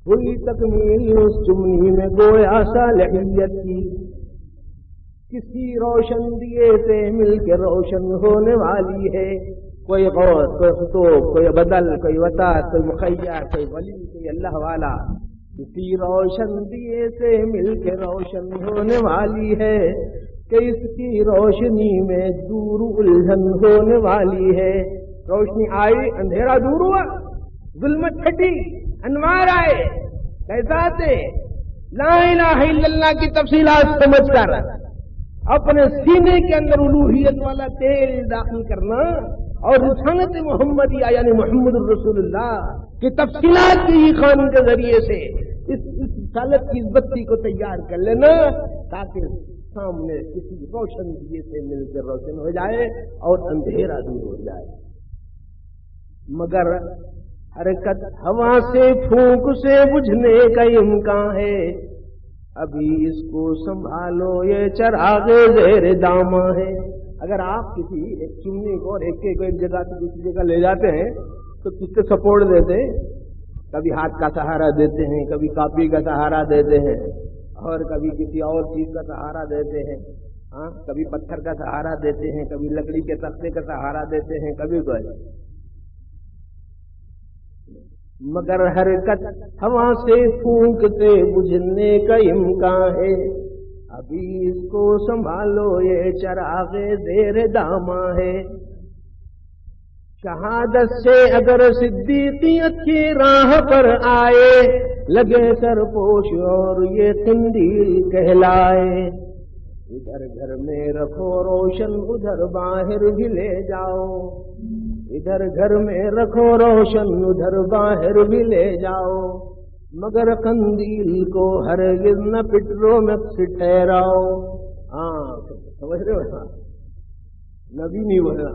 ہوئی تکمیل اس چمنی میں گویا صالحیت کی، کسی روشن دیے سے مل کے روشن ہونے والی ہے، کوئی غوث، کوئی خطوب، کوئی بدل، کوئی وساط، کوئی مخیر، کوئی ولی، کوئی اللہ والا، کسی روشن دیے سے مل کے روشن ہونے والی ہے کہ اس کی روشنی میں دور الجھن ہونے والی ہے۔ روشنی آئی، اندھیرا دور ہوا، ظلمت چھٹی، انوار آئے، کیساتے لا الہ الا اللہ کی تفصیلات سمجھ کر اپنے سینے کے اندر الوہیت والا تیل داخل کرنا اور رسالت محمدیہ یعنی محمد الرسول اللہ کی تفصیلات کی خان کے ذریعے سے اس رسالت کی بتی کو تیار کر لینا تاکہ سامنے کسی روشن دیے سے مل کر روشن ہو جائے اور اندھیرا دور ہو جائے۔ مگر حرکت ہوا سے پھونک سے بجھنے کا امکان ہے، ابھی اس کو سنبھالو یہ چراغ زیر داماں ہے۔ اگر آپ کسی ایک چمنی کو اور ایک جگہ سے دوسری جگہ لے جاتے ہیں تو کس سے سپورٹ دیتے ہیں؟ کبھی ہاتھ کا سہارا دیتے ہیں، کبھی کاپی کا سہارا دیتے ہیں، اور کبھی کسی اور چیز کا سہارا دیتے ہیں، کبھی پتھر کا سہارا دیتے ہیں، کبھی لکڑی کے تختے کا سہارا دیتے ہیں، کبھی کوئی۔ مگر حرکت ہوا سے پھونک سے بجھنے کا امکان ہے، ابھی اس کو سنبھالو یہ چراغ زیر داماں ہے۔ شہادت سے اگر صدیقیت کی راہ پر آئے، لگے سرپوش اور یہ قندیل کہلائے۔ ادھر گھر میں رکھو روشن ادھر باہر بھی لے جاؤ، ادھر گھر میں رکھو روشن ادھر باہر بھی لے جاؤ، مگر قندیل کو ہرگز نہ پٹرو میں سے ٹھہراؤ۔ سمجھ رہے ہو؟ نبی نہیں بولنا،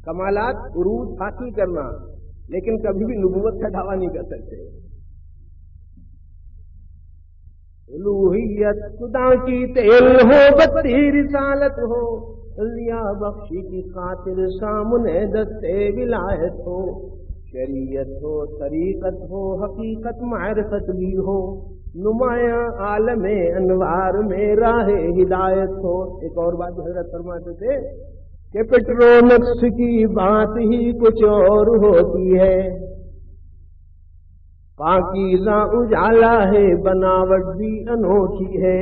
کمالات عروج حاصل کرنا، لیکن کبھی بھی نبوت کا دعویٰ نہیں کر سکتے۔ الوہیت خدا کی تیل ہو، بتی رسالت ہو، لیا بخشی کی خاطر سامنے دستے ولایت ہو، شریعت ہو، طریقت ہو، حقیقت معرفت بھی ہو، نمایاں عالم انوار میں راہ ہدایت ہو۔ ایک اور بات حضرت فرماتے تھے کہ پیٹرونکس کی بات ہی کچھ اور ہوتی ہے، پاکیزہ اجالا ہے بناوٹ بھی انوکھی ہے،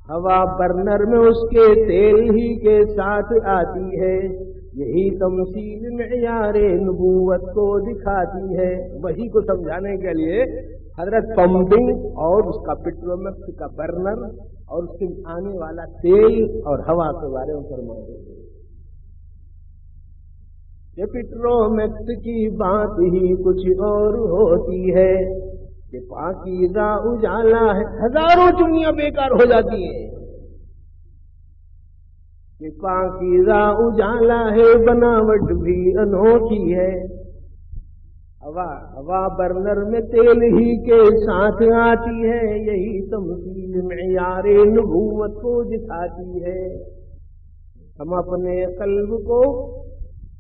ہوا برنر میں اس کے تیل ہی کے ساتھ آتی ہے، یہی تمثیل معیار نبوت کو دکھاتی ہے۔ وہی کو سمجھانے کے لیے حضرت پمپنگ اور اس کا پیٹرومکس کا برنر اور اس سے آنے والا تیل اور ہوا کے بارے میں فرماتے ہیں کہ پیٹرومکس کی بات ہی کچھ اور ہوتی ہے، کہ پاکیزہ اجالا ہے، ہزاروں چمنیاں بیکار ہو جاتی ہیں، کہ پاکیزہ اجالا ہے بناوٹ بھی انوکھی ہے، ہوا برنر میں تیل ہی کے ساتھ آتی ہے، یہی تمثیل معیار نبوت کو دکھاتی ہے۔ ہم اپنے قلب کو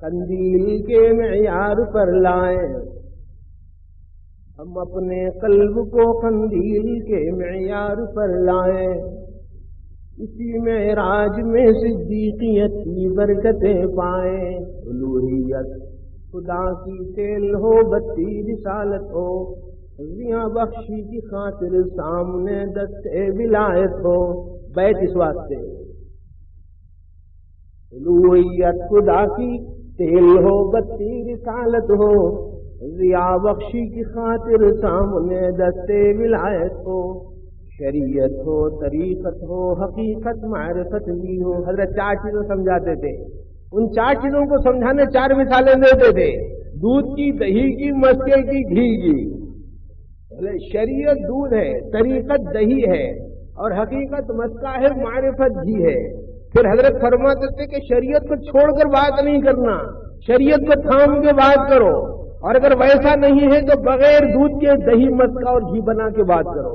قندیل کے معیار پر لائیں، ہم اپنے قلب کو قندیل کے معیار پر لائیں، اسی معراج میں صدیقیت کی برکتیں پائیں۔ الوہیت خدا کی تیل ہو، بتی رسالت ہو، ضیاء بخشی کی خاطر سامنے دستے ولایت ہو۔ بیت اس واسطے الوہیت خدا کی تیل ہو، بتی رسالت ہو، ضیاء بخشی کی خاطر سامنے دستے ولایت ہو، شریعت ہو، طریقت ہو، حقیقت معرفت بھی ہو۔ حضرت 4 چیزیں سمجھاتے تھے، ان 4 چیزوں کو سمجھانے 4 مثالیں دیتے تھے، دودھ کی، دہی کی، مسکے کی، گھی کی۔ شریعت دودھ ہے، طریقت دہی ہے، اور حقیقت مسکا ہے، معرفت گھی ہے۔ پھر حضرت فرماتے تھے کہ شریعت کو چھوڑ کر بات نہیں کرنا، شریعت کو تھام کے بات کرو، اور اگر ویسا نہیں ہے تو بغیر دودھ کے دہی، مسکا اور گھی بنا کے بات کرو۔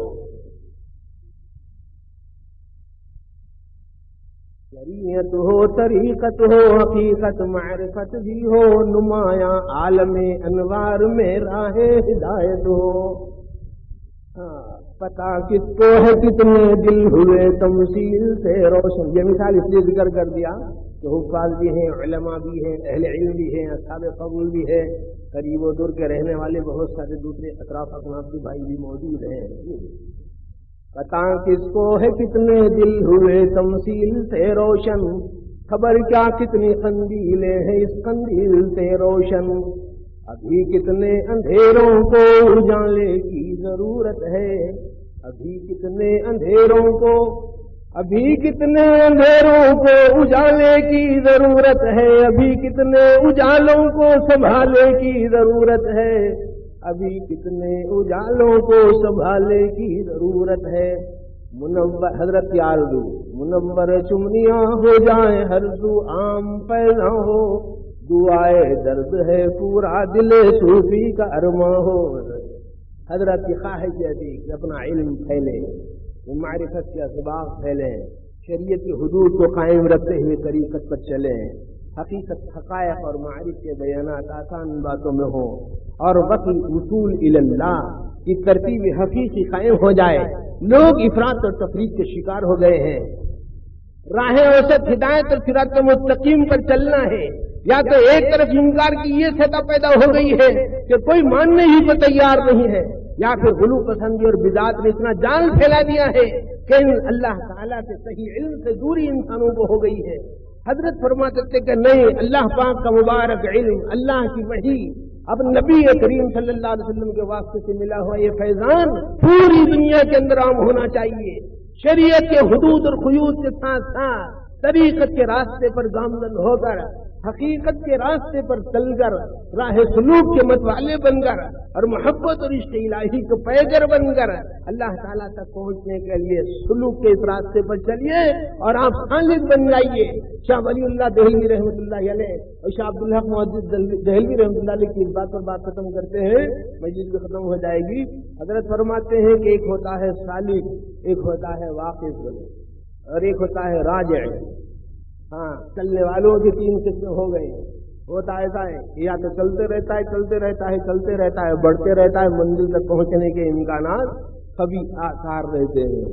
شریعت ہو، طریقت ہو، حقیقت معرفت بھی ہو، نمایاں عالم انوار میں راہ ہدایت ہو۔ پتا کس کو ہے کتنے دل ہوئے تمثیل سے روشن۔ یہ مثال اس لیے ذکر کر دیا کہ حفاظ بھی ہیں، علماء بھی ہیں، اہل علم بھی ہیں، اصحاب فضل بھی ہے، قریب و دور کے رہنے والے بہت سارے دوسرے اطراف اکناف کے بھائی بھی موجود ہیں۔ پتا کس کو ہے کتنے دل ہوئے تمثیل سے روشن، خبر کیا کتنی قندیلیں ہیں اس قندیل سے روشن۔ ابھی کتنے اندھیروں کو اجالے کی ضرورت ہے، ابھی کتنے اندھیروں کو اجالے کی ضرورت ہے، ابھی کتنے اجالوں کو سنبھالے کی ضرورت ہے، ابھی کتنے اجالوں کو سنبھالے کی ضرورت ہے۔ منور حضرت یاردو منور چمنیاں ہو جائیں ہر سو عام پیدا ہو، دعائے درد ہے پورا دل صوفی کا ارماں ہو۔ حضرت کی خواہش ہے کہ اپنا علم پھیلے، معرفت کے اسباق پھیلیں، شریعت کی حدود کو قائم رکھتے ہوئے طریقت پر چلیں، حقیقت حقائق اور معرفت کے بیانات آسان باتوں میں ہوں، اور وقت وصول الی اللہ کی ترتیب حقیقی قائم ہو جائے۔ لوگ افراط اور تفریط کے شکار ہو گئے ہیں۔ راہ اوسط ہدایت اور صراط مستقیم پر چلنا ہے، یا تو ایک طرف انکار کی یہ سطح پیدا ہو گئی ہے کہ کوئی ماننے ہی کو تیار نہیں ہے، یا پھر غلو پسندی اور بدعات نے اتنا جال پھیلا دیا ہے کہ اللہ تعالیٰ کے صحیح علم سے دوری انسانوں کو ہو گئی ہے۔ حضرت فرماتے تھے کہ نہیں، اللہ پاک کا مبارک علم، اللہ کی وحی، اب نبی کریم صلی اللہ علیہ وسلم کے واسطے سے ملا ہوا یہ فیضان پوری دنیا کے اندر عام ہونا چاہیے۔ شریعت کے حدود اور قیود کے ساتھ ساتھ طریقت کے راستے پر گامزن ہو کر، حقیقت کے راستے پر چل کر، راہ سلوک کے متوالے بن کر، اور محبت اور عشق الہی کو پیگر بن کر اللہ تعالیٰ تک پہنچنے کے لیے سلوک کے اس راستے پر چلیے اور آپ خالق بن جائیے۔ شاہ ولی اللہ دہلوی رحمۃ اللہ علیہ اور شاہ عبدالحق محدث دہلوی رحمۃ اللہ علیہ کی اس بات پر بات ختم کرتے ہیں، مجلس بھی ختم ہو جائے گی۔ حضرت فرماتے ہیں کہ ایک ہوتا ہے سالک، ایک ہوتا ہے واقف، اور ایک ہوتا ہے راجع۔ چلنے والوں کی تین قسمیں ہو گئی۔ ہوتا ایسا ہے کہ یا تو چلتے رہتا ہے، بڑھتے رہتا ہے، منزل تک پہنچنے کے امکانات کبھی آثار رہتے ہیں،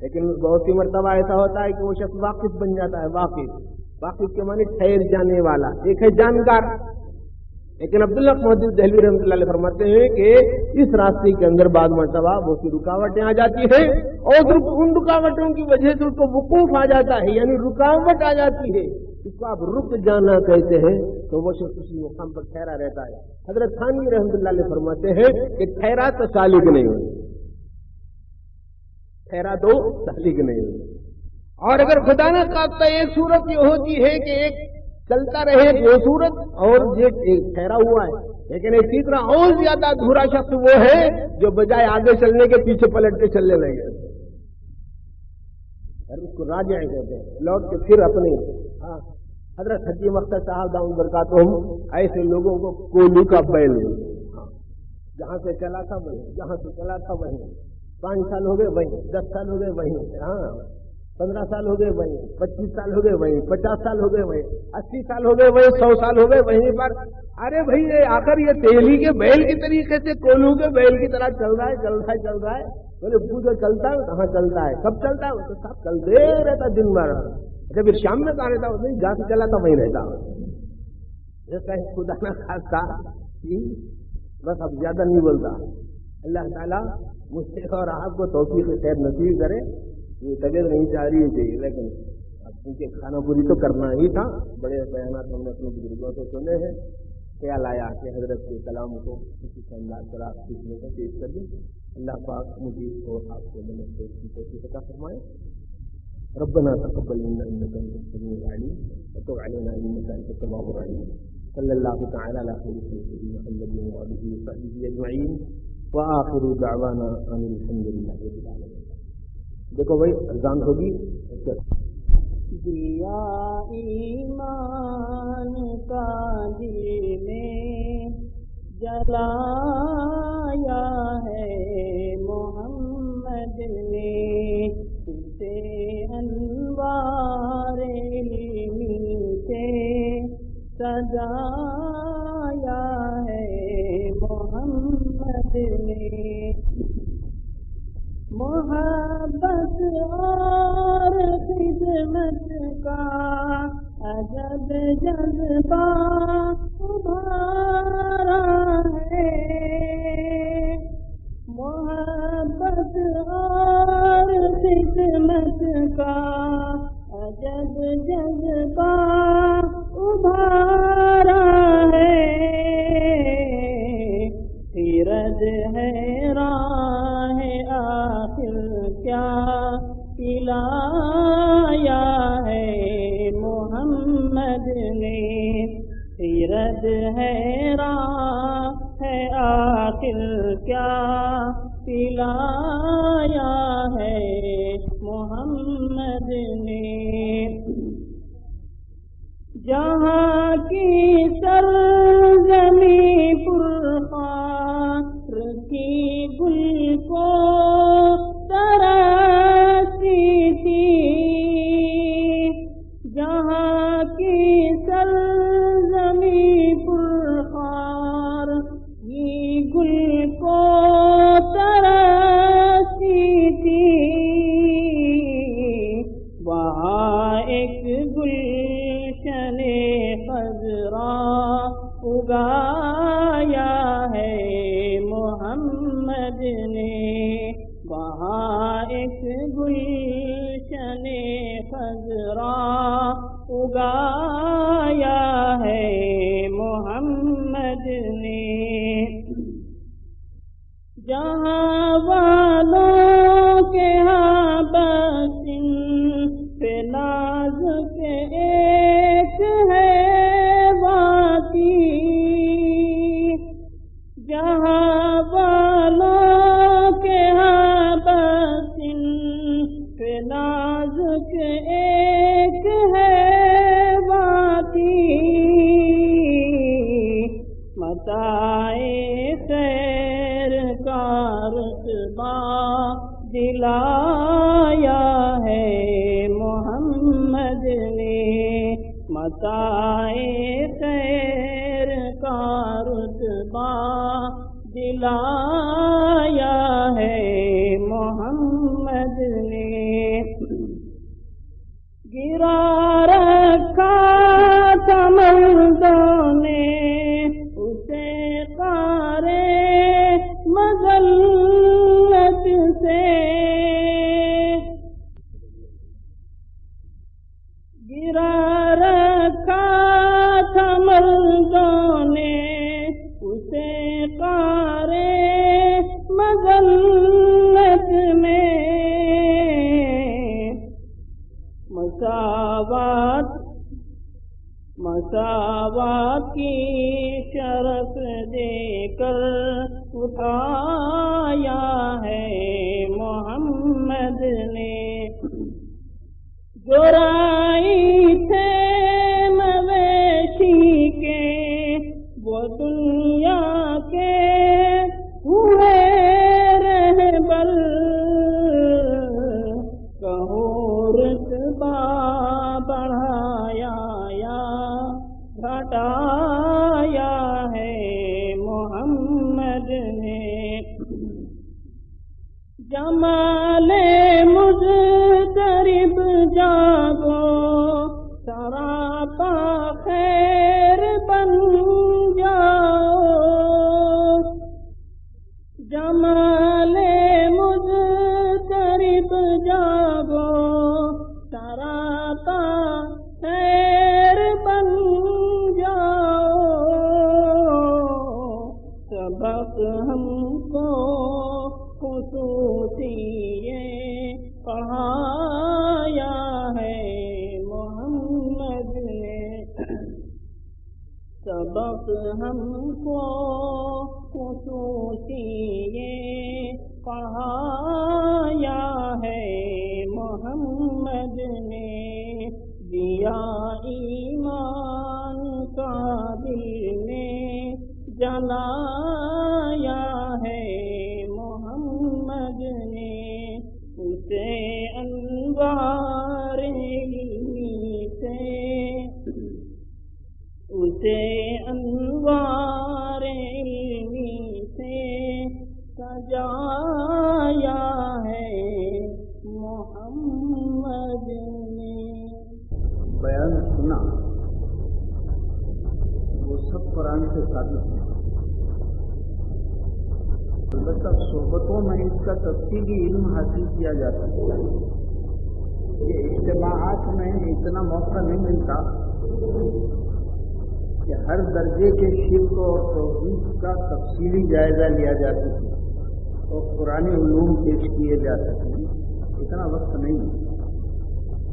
لیکن بہت سی مرتبہ ایسا ہوتا ہے کہ وہ شخص واقف بن جاتا ہے۔ واقف کے معنی ٹھہر جانے والا، ایک ہے جانکار۔ لیکن عبداللہ محدث دہلوی رحمۃ اللہ علیہ فرماتے ہیں کہ اس راستے کے اندر بعض مرتبہ بہت سی رکاوٹیں آ جاتی ہیں، اور ان رکاوٹوں کی وجہ سے اس کو وقوف آ جاتا ہے، یعنی رکاوٹ آ جاتی ہے، اس کو آپ رک جانا کہتے ہیں، تو وہ شخص اسی مقام پر ٹھہرا رہتا ہے۔ حضرت تھانوی رحمۃ اللہ علیہ فرماتے ہیں کہ ٹھہرا تو سالک نہیں ہوئی، ٹھہرا تو سالک نہیں ہوئی۔ اور اگر خدا نہ خواستہ ایک صورت یہ ہوتی ہے کہ ایک چلتا رہے وہ صورت، اور یہ ایک ٹھہرا ہوا ہے، لیکن ایک تیسرا اور زیادہ ادھورا شخص وہ ہے جو بجائے آگے چلنے کے پیچھے پلٹ کے چلنے لگے، اس کو راجع کہتے ہیں، لوٹ کے پھر اپنی۔ حضرت حکیم اختر صاحب دامت برکاتہم ایسے لوگوں کو کولو کا بیل، جہاں سے چلا تھا وہیں، 5 سال ہو گئے وہیں، 10 سال ہو گئے وہیں، 15 سال ہو گئے وہیں، 25 سال ہو گئے وہیں، 50 سال ہو گئے وہیں، 80 سال ہو گئے وہیں، 100 سال ہو گئے وہیں پر۔ ارے بھائی آخر یہ تیلی کے بیل کی طریقے سے کولو کے بیل کی طرح چل رہا ہے۔ بولے پوچھو چلتا ہے کہاں چلتا ہے، کب چلتا ہے، تو سب چلتے رہتا دن بھر، پھر شام میں کہاں رہتا، نہیں جہاں سے چلا تھا وہیں رہتا، جیسا خدا نہ خاصا۔ بس اب زیادہ نہیں بولتا۔ اللہ تعالیٰ مجھ سے اور آپ کو توفیق خیر نصیب کرے۔ یہ طبیعت نہیں چاہ رہی تھی، لیکن اب کیونکہ کھانا پوری تو کرنا ہی تھا، بڑے بیانات ہم نے اپنے بزرگوں سے سنے ہیں، خیال آیا کہ حضرت کے کلام کو کسی کے انداز پر آپ سیکھنے کا پیش کر دیں۔ اللہ پاک مجھے اور آپ کو مدد سے اس کی توفیق عطا فرمائے۔ ربنا تقبل منا انك انت السميع العليم وتب علينا انك انت التواب الرحيم صلى الله تعالى على خير سيدنا محمد وآله وصحبه اجمعين وآخر دعوانا ان الحمد لله رب العالمين۔ دیکھو بھائی اذان ہوگی، دیا ایمان کا دل میں جلایا ہے محمد نے، تجھ سے انوار سجایا ہے محمد نے، محبت اور خدمت کا عجب جذبہ ابھارا ہے، محبت اور خدمت کا عجب جذبہ ابھارا ہے، خیرت حیران ہے آخر کیا پلایا ہے محمد نے، خیرت حیران ہے آخر کیا پلایا ہے محمد نے، جہاں کی سرزمین پرخار کی گل کو تراشتی تھی، جہاں کی سرزمین پرخار کی گل کو تراشتی تھی، وہاں ایک گلشن خضرا اگایا ہے محمد نے، وہاں ایک گلشن خضرا اگایا ہے محمد نے، جہاں والوں کے ہاں بسن پہ نازک ایک ہے واقعی، جہاں والوں کے ہاں بسن پہ نازک ایک ہے واقعی، متاع خیر کا رتبہ دلایا ہے محمد نے، متاع خیر کا رتبہ دلایا ہے محمد نے، گرا رکھا تھا مردوں نے اسے قارے مذلت سے، گرا رکھا تھا مردوں نے اسے قارے مذلت میں، مساوات کی شرف دے کر اٹھایا ہے محمد نے، جو رائی تھے مویشی کے وہ دنیا کے ہوئے رہبر، کہوں رتبہ بڑھایا یا گھٹایا ہے محمد نے، جمال مضطرب جاگو سراپا خیر بن جاؤ، جمال مضطرب جاگو سراپا خیر بن جاؤ، سبق ہم کو خصوصی پڑھایا ہے محمد نے، سبق ہم کو خصوصی پڑھایا ہے محمد نے، دیا ایمان کا دل میں جلایا ہے محمد نے، اسے انوار علمی سے اسے سجایا ہے محمد نے. بیان سنا وہ سب قرآن سے ثابت ہے. البتہ صحبتوں میں اس کا تفصیلی علم حاصل کیا جاتا ہے. یہ اجتماعات میں اتنا موقع نہیں ملتا کہ ہر درجے کے شرک اور توحید کا تفصیلی جائزہ لیا جا سکے اور قرآنی علوم پیش کیے جا سکیں. اتنا وقت نہیں ہے.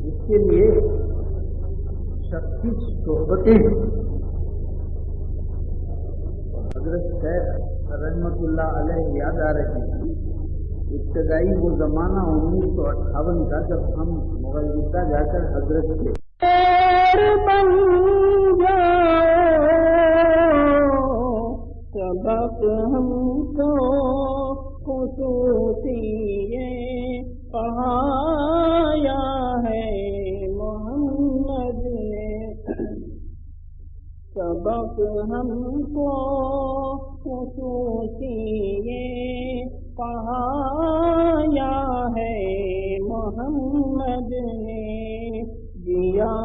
اس کے لیے شخصی صحبتیں حضرت شیخ رحمۃ اللہ علیہ یاد آ رہے ہیں. ابتدائی وہ زمانہ 1958 کا جب ہم مغل جدہ جا کر حضرت کے بن جاؤ سبق ہم کو خصوصی پڑھایا ہے محمد نے. سبق ہم کو خصوصی پڑھایا ہے محمد نے. دیا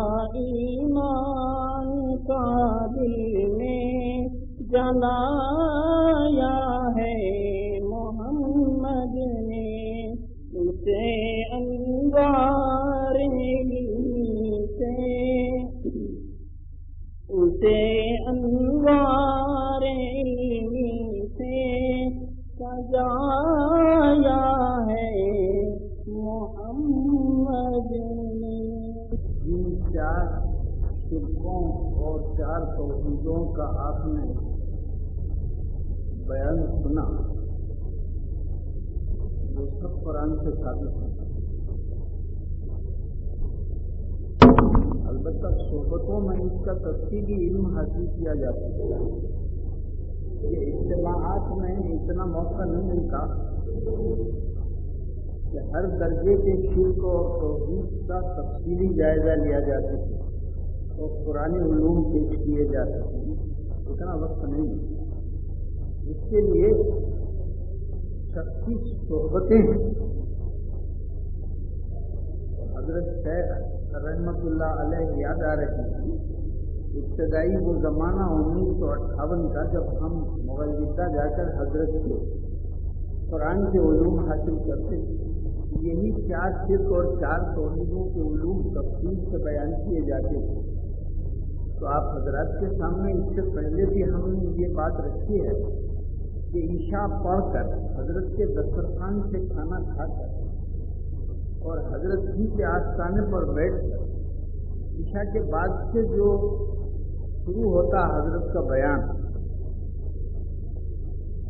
ایمان کا دل میں جلایا ہے محمد نے. اسے انوار علم سے سجایا ہے محمد نے. جن 4 شرکوں اور 4 توحیدوں کا آپ نے بیان سنا وہ سب قرآن سے ثابت ہے. البتہ صحبتوں میں اس کا تفصیلی علم حاصل کیا جاتا ہے. یہ اجتماعات میں اتنا موقع نہیں ملتا کہ ہر درجے کے شرک اور توحید کا تفصیلی جائزہ لیا جا سکے اور قرآنی علوم پیش کیے جا سکیں. اتنا وقت نہیں ہے. اس کے لیے شخصی صحبتیں حضرت شیخ رحمۃ اللہ علیہ یاد آ رہے ہیں. ابتدائی وہ زمانہ 1958 کا جب ہم مغل جدہ جا کر حضرت کے قرآن کے علوم حاصل کرتے یہی 4 شرک اور 4 توحیدوں کے علوم تفصیل سے بیان کیے جاتے تھے. تو آپ حضرات کے سامنے اس سے پہلے بھی ہم نے یہ بات رکھی ہے کہ عشاء پڑھ کر حضرت کے دسترخوان سے کھانا کھا کر اور حضرت ہی کے آستانے پر بیٹھ کر عشاء کے بعد سے جو شروع ہوتا حضرت کا بیان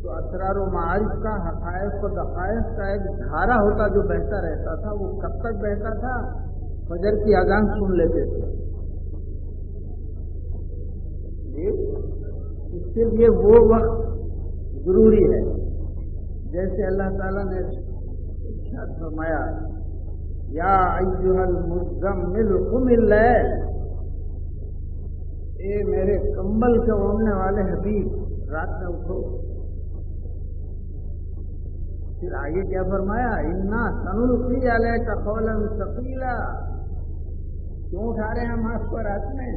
تو اسرار و معارف کا حقائق و دقائق کا ایک دھارا ہوتا جو بہتا رہتا تھا. وہ کب تک بہتا تھا؟ فجر کی اذان سن لیتے تھے. اس کے لیے وہ وقت ضروری ہے. جیسے اللہ تعالیٰ نے ارشاد فرمایا یا ایھا المزمل قم اللیل، اے میرے کمبل کے اوڑھنے والے حبیب رات میں اٹھو. پھر آگے کیا فرمایا انا سنلقی علیک قولا ثقیلا. کیوں اٹھا رہے ہیں ہم آپ کو رات میں؟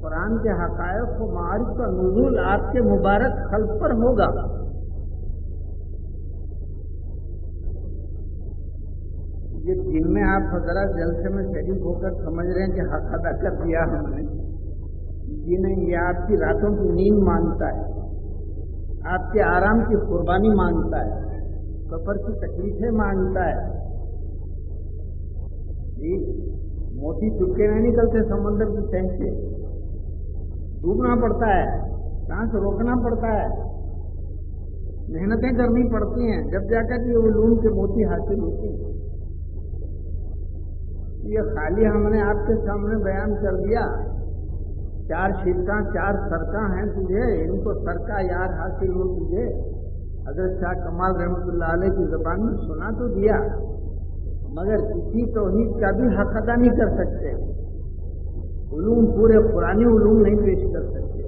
قرآن کے حقائق و معارف کا نزول آپ کے مبارک قلب پر ہوگا. یہ دن میں آپ حضرات جلسے میں شریک ہو کر سمجھ رہے ہیں کہ حق ادا کر دیا ہم نے. یہ نہیں، یہ آپ کی راتوں کی نیند مانگتا ہے، آپ کے آرام کی قربانی مانگتا ہے، سفر کی تکلیفیں مانگتا ہے. موتی چپکے نہیں نکلتے سمندر کی تہ سے، ڈوبنا پڑتا ہے، سانس روکنا پڑتا ہے، محنتیں کرنی پڑتی ہیں، جب جا کر یہ علوم کے موتی حاصل ہوتے ہیں. یہ خالی ہم نے آپ کے سامنے بیان کر دیا 4 شرکاں 4 سرکاں ہیں تجھے، ان کو سرکا یار حاصل ہو تجھے. حضرت شاہ کمال رحمۃ اللہ علیہ کی زبان میں سنا تو دیا، مگر کسی توحید کا بھی حق ادا نہیں کر سکتے. علوم پورے قرآنی علوم نہیں پیش کر سکتے.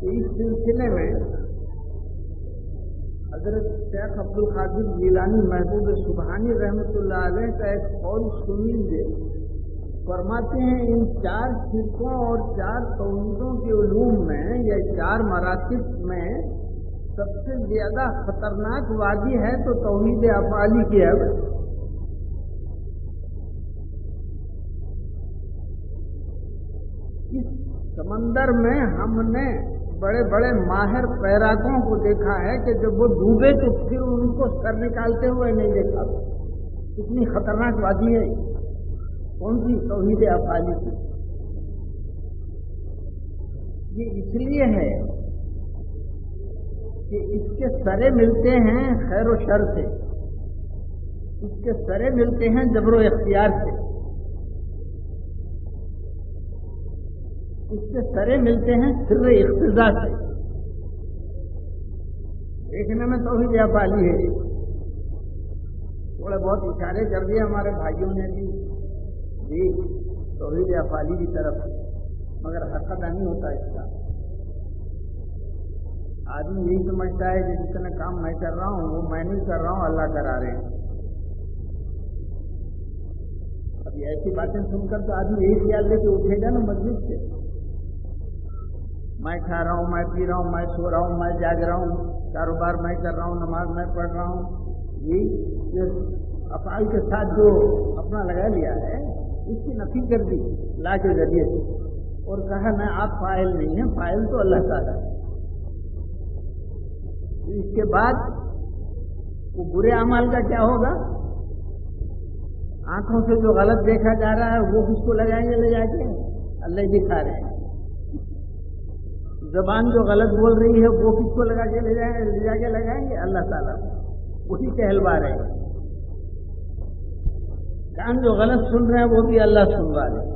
تو اس سلسلے میں حضرت شیخ عبد القادر جیلانی محبوب سبحانی رحمۃ اللہ علیہ کا ایک قول سنیے، فرماتے ہیں ان 4 فرقوں اور 4 توحیدوں کے علوم میں یا 4 مراتب میں سب سے زیادہ خطرناک وادی ہے تو توحید افعالی کی ہے۔ اس سمندر میں ہم نے بڑے بڑے ماہر پیراکوں کو دیکھا ہے کہ جب وہ ڈوبے تو پھر ان کو سر نکالتے ہوئے نہیں دیکھا۔ اتنی خطرناک وادی ہے کون سی؟ توحید افعالی کی۔ یہ اس لیے ہے کہ اس کے سرے ملتے ہیں خیر و شر سے، اس کے سرے ملتے ہیں جبر و اختیار سے، اس کے سرے ملتے ہیں سر اقتضاء سے۔ دیکھنے میں توحید افعالی ہے، تھوڑے بہت اشارے کر دیے ہمارے بھائیوں نے بھی جی توحید افعالی کی طرف، مگر حقیقت نہیں ہوتا اس کا۔ آدمی یہی سمجھتا ہے کہ جتنا کام میں کر رہا ہوں وہ میں نہیں کر رہا ہوں، اللہ کرا رہے ہیں۔ ابھی ایسی باتیں سن کر تو آدمی یہی خیال لے کے اٹھے گا نا مسجد سے، میں کھا رہا ہوں، میں پی رہا ہوں، میں سو رہا ہوں، میں جاگ رہا ہوں، کاروبار میں کر رہا ہوں، نماز میں پڑھ رہا ہوں۔ یہ افعال کے ساتھ جو اپنا لگا لیا ہے اس کی نفی کر دی لا کے ذریعے سے، اور کہا نہ آپ فاعل نہیں ہیں، فاعل تو اللہ تعالیٰ ہے۔ اس کے بعد وہ برے اعمال کا کیا ہوگا؟ آنکھوں سے جو غلط دیکھا جا رہا ہے وہ کس کو لگائیں گے لے جا کے؟ اللہ ہی دکھا رہے ہیں۔ زبان جو غلط بول رہی ہے وہ کس کو لگا کے لے جا کے لگائیں گے؟ اللہ تعالیٰ، وہی کہلوا رہے ہیں۔ کان جو غلط سن رہے ہیں وہ بھی اللہ سنوا رہے ہیں۔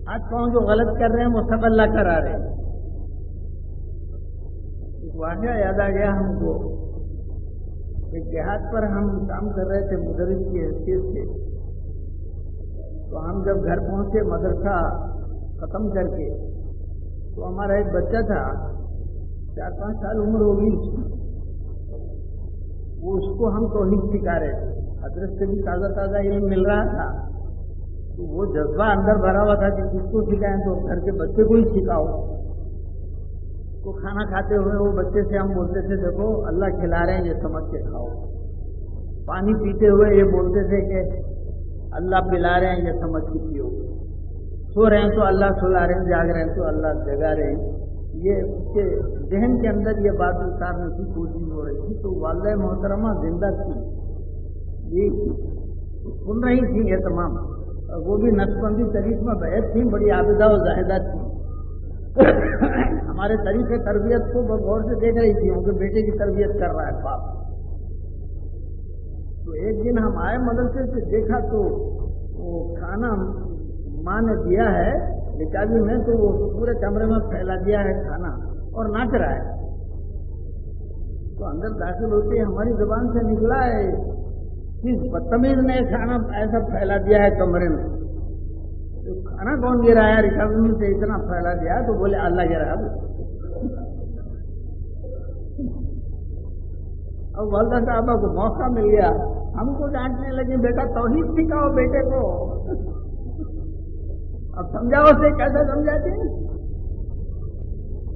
ہاتھ پاؤں جو غلط کر رہے ہیں وہ سب اللہ کرا رہے ہیں۔ واقعہ یاد آ گیا ہم کو، ایک دیہات پر ہم کام کر رہے تھے مدرس کی حیثیت سے، تو ہم جب گھر پہنچے مدرسہ ختم کر کے، تو ہمارا ایک بچہ تھا 4-5 سال عمر ہوگی اس کی، وہ اس کو ہم توحید سکھا رہے تھے، حضرت سے بھی تازہ تازہ علم مل رہا تھا، تو وہ جذبہ اندر بھرا ہوا تھا کہ کس کو سکھائیں، تو گھر کے بچے کو ہی سکھاؤ۔ تو کھانا کھاتے ہوئے وہ بچے سے ہم بولتے تھے دیکھو اللہ کھلا رہے ہیں یہ سمجھ کے کھاؤ، پانی پیتے ہوئے یہ بولتے تھے کہ اللہ پلا رہے ہیں یہ سمجھ کے پیو، سو رہے ہیں تو اللہ سلا رہے ہیں، جاگ رہے ہیں تو اللہ جگا رہے ہیں۔ یہ اس کے ذہن کے اندر یہ بات اتارنے کی کوشش ہو رہی تھی، تو والدہ محترمہ زندہ تھی، یہ سن رہی تھی یہ تمام، وہ بھی نقشبندی طریق میں بیعت تھی، بڑی عابدہ و زاہدہ تھی، ہمارے طریقے تربیت کو غور سے دیکھ رہی تھی، ان کے بیٹے کی تربیت کر رہا ہے باپ۔ تو ایک دن ہم آئے مدرسے سے، دیکھا تو وہ کھانا ماں نے دیا ہے نکالی میں، تو وہ پورے کمرے میں پھیلا دیا ہے کھانا اور ناچ رہا ہے۔ تو اندر داخل ہوتے ہماری زبان سے نکلا ہے کس بدتمیز نے کھانا ایسا پھیلا دیا ہے کمرے میں، تو کھانا کون گرا ہے؟ ریکوری سے اتنا پھیلا دیا، تو بولے اللہ گرا۔ اب والدہ صاحبہ کو موقع مل گیا، ہم کو ڈانٹنے لگے بیٹا توحید سکھاؤ بیٹے کو، اب سمجھاؤ سے کیسا سمجھاتے ہیں؟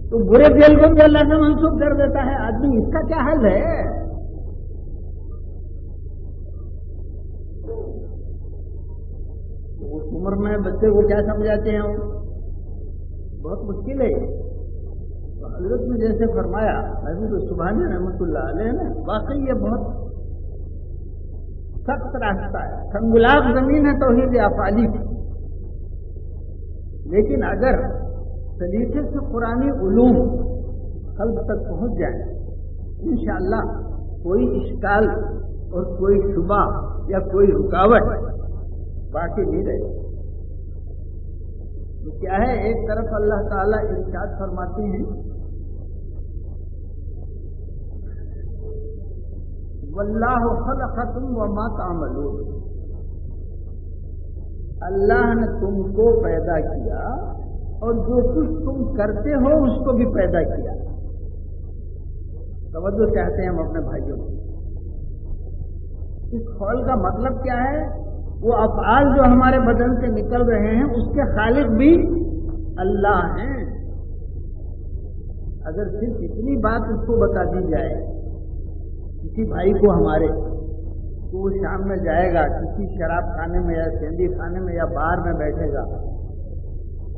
تو برے فعل کو بھی اللہ سے منسوخ کر دیتا ہے آدمی، اس کا کیا حل ہے؟ اس عمر میں بچے کو کیا سمجھاتے ہیں؟ بہت مشکل ہے۔ تو حضرت نے جیسے فرمایا محبوب سبحانی رحمۃ اللہ علیہ نے، واقعی یہ بہت سخت راستہ ہے، سنگلاخ زمین ہے توحید افعالی کی، لیکن اگر سلیقے سے قرآنی علوم قلب تک پہنچ جائیں انشاءاللہ کوئی اشکال اور کوئی شبہ یا کوئی رکاوٹ باقی نہیں رہے۔ تو کیا ہے، ایک طرف اللہ تعالیٰ ارشاد فرماتے ہیں واللہ خلقکم وما تعملون، اللہ نے تم کو پیدا کیا اور جو کچھ تم کرتے ہو اس کو بھی پیدا کیا۔ توجہ چاہتے ہیں ہم اپنے بھائیوں کو. اس قول کا مطلب کیا ہے؟ وہ افعال جو ہمارے بدن سے نکل رہے ہیں اس کے خالق بھی اللہ ہیں. اگر صرف اتنی بات اس کو بتا دی جائے کسی بھائی کو ہمارے، تو وہ شام میں جائے گا کسی شراب خانے میں یا سینڈی خانے میں یا بار میں بیٹھے گا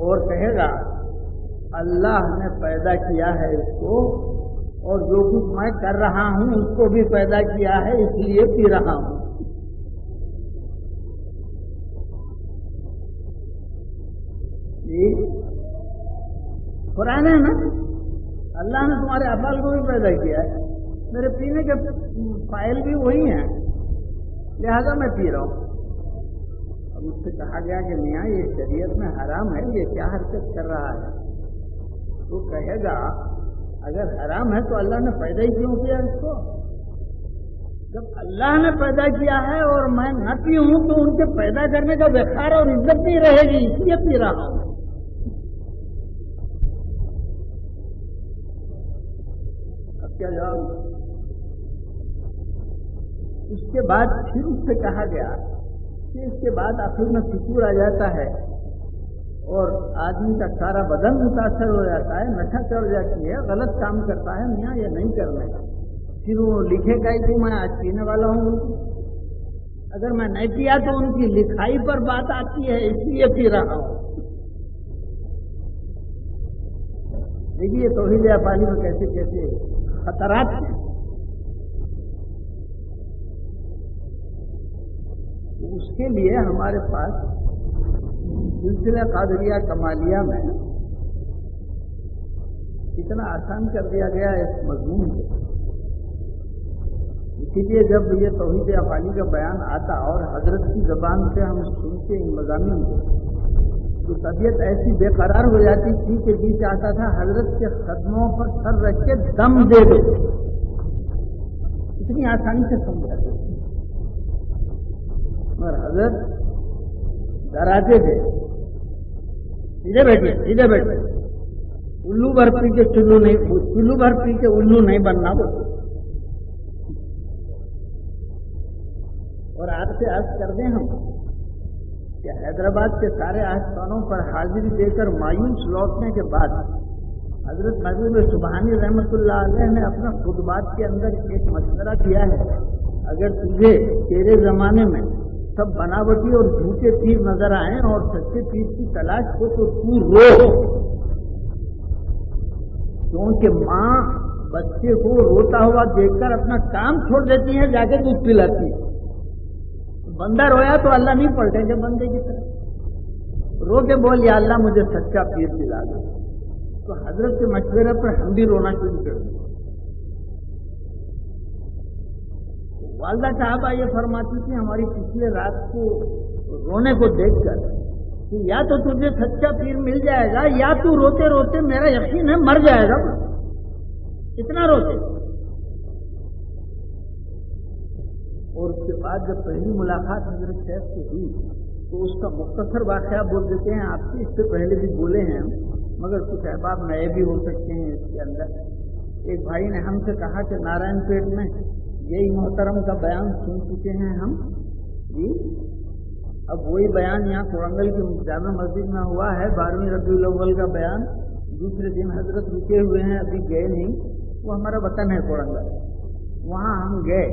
اور کہے گا اللہ نے پیدا کیا ہے اس کو، اور جو کچھ میں کر رہا ہوں اس کو بھی پیدا کیا ہے اس لیے پی رہا ہوں. قرآن ہے نا، اللہ نے تمہارے افعال کو بھی پیدا کیا ہے، میرے پینے کے فائل بھی وہی ہیں، لہذا میں پی رہا ہوں. اب اس سے کہا گیا کہ میاں یہ شریعت میں حرام ہے، یہ کیا حرکت کر رہا ہے؟ وہ کہے گا اگر حرام ہے تو اللہ نے پیدا ہی کیوں کیا اس کو؟ جب اللہ نے پیدا کیا ہے اور میں نہ پیوں تو ان کے پیدا کرنے کا وقار اور عزت نہیں رہے گی، اس لیے پی رہا ہوں. اب کیا جواب؟ اس کے بعد پھر اس سے کہا گیا کہ اس کے بعد آخر میں فکر آ جاتا ہے اور آدمی کا سارا بدن متاثر ہو جاتا ہے، نشہ چڑھ جاتی ہے، غلط کام کرتا ہے، میاں یہ نہیں کرنے کا. پھر وہ لکھے گا کہ میں آج پینے والا ہوں، اگر میں نہیں پیا تو ان کی لکھائی پر بات آتی ہے اس لیے پی رہا ہوں. دیکھیے توحید افعالی میں کیسے کیسے خطرات ہیں. اس کے لیے ہمارے پاس سلسلہ قادریہ کمالیہ میں اتنا آسان کر دیا گیا اس مضمون کو. اسی لیے جب یہ توحید افعالی کا بیان آتا اور حضرت کی زبان سے ہم سنتے ان مضامین کو تو طبیعت ایسی بے قرار ہو جاتی تھی کہ جی چاہتا تھا حضرت کے قدموں پر سر رکھ کے دم دے دو، اتنی آسانی سے سمجھاتے تھے. اور حضرت ڈراتے تھے، سیدھے بیٹھے سیدھے بیٹھے، الو بھر پی کے چلو نہیں، چلو بھر پی کے الو نہیں بننا بولتے. اور آپ سے عرض کر دیں ہم کہ حیدرآباد کے سارے آستانوں پر حاضری دے کر مایوس لوٹنے کے بعد حضرت محبوب سبحانی رحمۃ اللہ علیہ نے اپنے خطبات کے اندر ایک مشورہ دیا ہے، اگر تجھے تیرے زمانے میں سب بناوٹی اور جھوٹے پیر نظر آئیں اور سچے پیر کی تلاش ہو تو تو رو، کیونکہ ماں بچے کو روتا ہوا دیکھ کر اپنا کام چھوڑ دیتی ہے، جا کے دودھ پلاتی ہے. بندہ رویا تو اللہ نہیں پلٹیں گے بندے کی طرح، رو کے بول یا اللہ مجھے سچا پیر دلا دو. تو حضرت کے مشورے پر ہم بھی رونا شروع کر دیں. والدہ صاحبہ یہ فرماتی تھی ہماری پچھلے رات کو رونے کو دیکھ کر کہ یا تو تجھے سچا پیر مل جائے گا یا تو روتے روتے میرا یقین ہے مر جائے گا. اتنا روتے. اور اس کے بعد جب پہلی ملاقات حضرت شیخ سے ہوئی تو اس کا مختصر واقعہ بول دیتے ہیں آپ سے. اس سے پہلے بھی بولے ہیں مگر کچھ احباب نئے بھی ہو سکتے ہیں اس کے اندر. ایک بھائی نے ہم سے کہا کہ نارائن پیٹ میں یہی محترم کا بیان سن چکے ہیں ہم جی، اب وہی بیان یہاں کورنگل کی جامع مسجد میں ہوا ہے، 12ویں ربیع الاول کا بیان. دوسرے دن حضرت رکے ہوئے ہیں، ابھی گئے نہیں. وہ ہمارا وطن ہے کورنگل، وہاں ہم گئے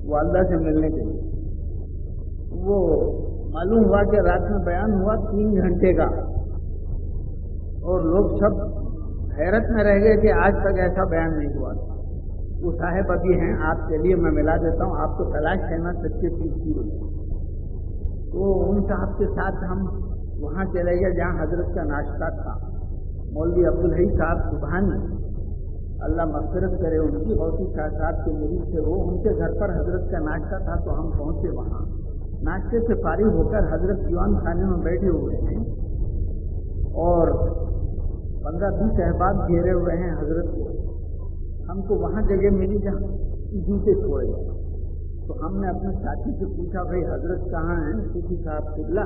والدہ سے ملنے کے لیے. وہ معلوم ہوا کہ رات میں بیان ہوا 3 گھنٹے کا، اور لوگ سب حیرت میں رہ گئے کہ آج تک ایسا بیان نہیں ہوا. وہ صاحب ابھی ہیں، آپ کے لیے میں ملا دیتا ہوں، آپ کو تلاش کرنا سچے چیز کی ہوئی. تو ان صاحب کے ساتھ ہم وہاں چلے گئے جہاں حضرت کا ناشتہ تھا. مولوی عبدالحی صاحب سبحانی اللہ مغفرت کرے ان کی، غوثی شاہ صاحب کے مرید سے وہ، ان کے گھر پر حضرت کا ناشتہ تھا. تو ہم پہنچے وہاں. ناشتے سے فارغ ہو کر حضرت دیوان خانے میں بیٹھے ہوئے ہیں اور 15-20 احباب گھیرے ہوئے ہیں حضرت کو. ہم کو وہاں جگہ ملی جہاں جوتے چھوڑے گئے. تو ہم نے اپنے ساتھی سے پوچھا بھائی حضرت کہاں ہیں؟ صوفی صاحب قبلہ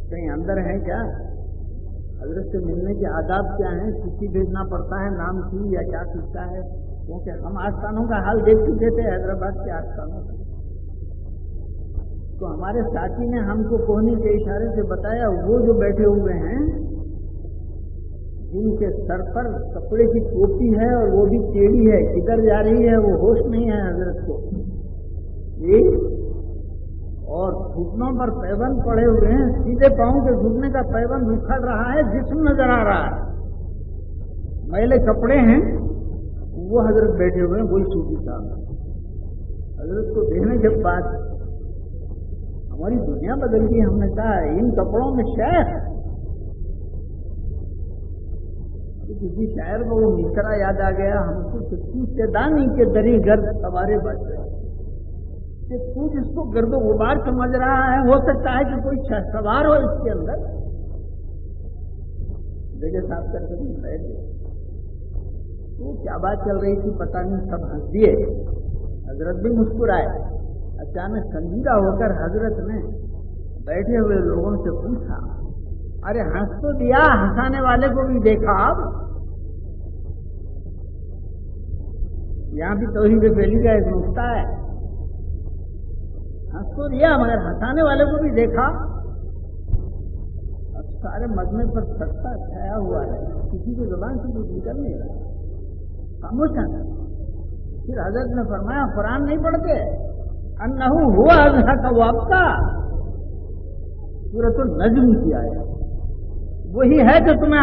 کہیں اندر ہیں کیا؟ حضرت سے ملنے کے آداب کیا ہیں؟ چٹھی بھیجنا پڑتا ہے نام کی یا کیا قصہ ہے؟ کیونکہ ہم آستانوں کا حال دیکھ چکے تھے حیدرآباد کے آستانوں کا. تو ہمارے ساتھی نے ہم کو کوہنی کے اشارے سے بتایا وہ جو بیٹھے ہوئے ہیں جن کے سر پر کپڑے کی ٹوپی ہے اور وہ بھی ٹیڑھی ہے, کدھر جا رہی ہے وہ ہوش نہیں ہے حضرت کو, اور گھٹنوں پر پیبند پڑے ہوئے ہیں, سیدھے پاؤں کے گھٹنے کا پیبند اکھڑ رہا ہے, جسم نظر آ رہا ہے, میلے کپڑے ہیں, وہ حضرت بیٹھے ہوئے ہیں, وہی صوفی صاحب. حضرت کو دیکھنے کے بعد ہماری دنیا بدل گئی. ہم نے کہا ان کپڑوں میں شیخ, کسی شاعر کو وہ مصرع یاد آ گیا ہم کو, کسی دانی کے دری گرد سوارے بچ رہے کہ تو جس کو گرد و غبار سمجھ رہا ہے, ہو سکتا ہے کہ کوئی سوار ہو اس کے اندر. جگہ صاف کر کے بیٹھ گئے. تو کیا بات چل رہی تھی پتہ نہیں, سب ہنس دیے, حضرت بھی مسکرائے. اچانک سنجیدہ ہو کر حضرت نے بیٹھے ہوئے لوگوں سے پوچھا, ارے ہنس تو دیا, ہنسانے والے کو بھی دیکھا آپ؟ یہاں بھی توحید پھیلی کا ایک نقطہ ہے, ہنس تو دیا مگر ہنسانے والے کو بھی دیکھا. اب سارے مجمع پر سکتا چھایا ہوا ہے, کسی کی زبان سے کچھ نکل نہیں رہا, خاموش ہے. پھر حضرت نے فرمایا قرآن نہیں پڑھتے؟ انہو ہوا اضحک وابکا, سورۃ النجم کی آیت وہی ہے جو تمہیں